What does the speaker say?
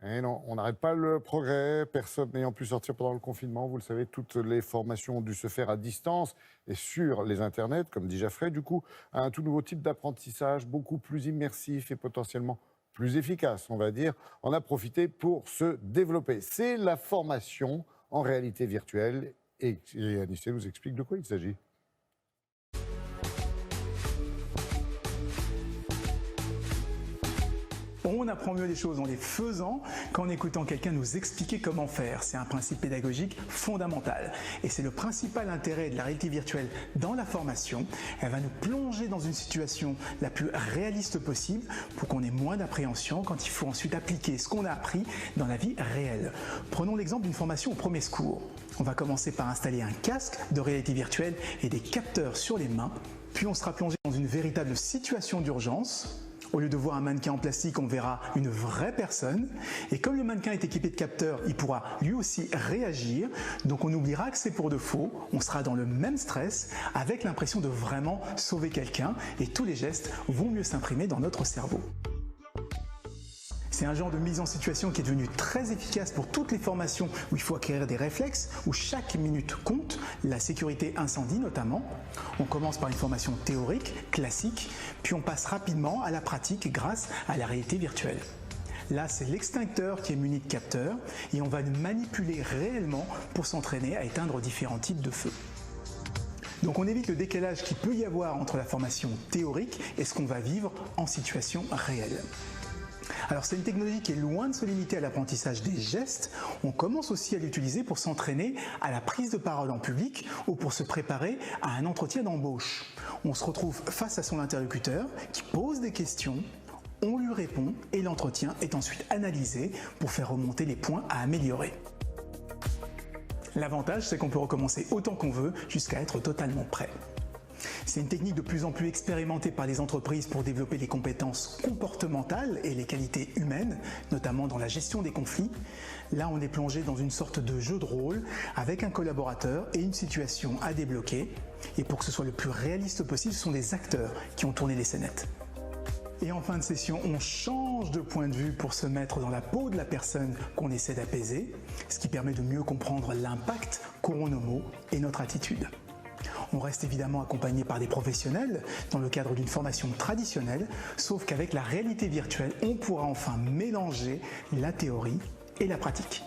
Et non, on n'arrête pas le progrès, personne n'ayant pu sortir pendant le confinement. Vous le savez, toutes les formations ont dû se faire à distance et sur les internets, comme dit Jaffray. Du coup, un tout nouveau type d'apprentissage, beaucoup plus immersif et potentiellement plus efficace, on va dire, en a profité pour se développer. C'est la formation en réalité virtuelle. Et Anissé nous explique de quoi il s'agit. On apprend mieux les choses en les faisant qu'en écoutant quelqu'un nous expliquer comment faire. C'est un principe pédagogique fondamental. Et c'est le principal intérêt de la réalité virtuelle dans la formation. Elle va nous plonger dans une situation la plus réaliste possible pour qu'on ait moins d'appréhension quand il faut ensuite appliquer ce qu'on a appris dans la vie réelle. Prenons l'exemple d'une formation au premier secours. On va commencer par installer un casque de réalité virtuelle et des capteurs sur les mains. Puis on sera plongé dans une véritable situation d'urgence. Au lieu de voir un mannequin en plastique, on verra une vraie personne. Et comme le mannequin est équipé de capteurs, il pourra lui aussi réagir. Donc on oubliera que c'est pour de faux. On sera dans le même stress avec l'impression de vraiment sauver quelqu'un. Et tous les gestes vont mieux s'imprimer dans notre cerveau. C'est un genre de mise en situation qui est devenu très efficace pour toutes les formations où il faut acquérir des réflexes, où chaque minute compte, la sécurité incendie notamment. On commence par une formation théorique, classique, puis on passe rapidement à la pratique grâce à la réalité virtuelle. Là, c'est l'extincteur qui est muni de capteurs et on va le manipuler réellement pour s'entraîner à éteindre différents types de feux. Donc on évite le décalage qu'il peut y avoir entre la formation théorique et ce qu'on va vivre en situation réelle. Alors c'est une technologie qui est loin de se limiter à l'apprentissage des gestes, on commence aussi à l'utiliser pour s'entraîner à la prise de parole en public ou pour se préparer à un entretien d'embauche. On se retrouve face à son interlocuteur qui pose des questions, on lui répond et l'entretien est ensuite analysé pour faire remonter les points à améliorer. L'avantage, c'est qu'on peut recommencer autant qu'on veut jusqu'à être totalement prêt. C'est une technique de plus en plus expérimentée par les entreprises pour développer les compétences comportementales et les qualités humaines, notamment dans la gestion des conflits. Là, on est plongé dans une sorte de jeu de rôle avec un collaborateur et une situation à débloquer. Et pour que ce soit le plus réaliste possible, ce sont des acteurs qui ont tourné les scénettes. Et en fin de session, on change de point de vue pour se mettre dans la peau de la personne qu'on essaie d'apaiser, ce qui permet de mieux comprendre l'impact qu'auront nos mots et notre attitude. On reste évidemment accompagné par des professionnels dans le cadre d'une formation traditionnelle, sauf qu'avec la réalité virtuelle, on pourra enfin mélanger la théorie et la pratique.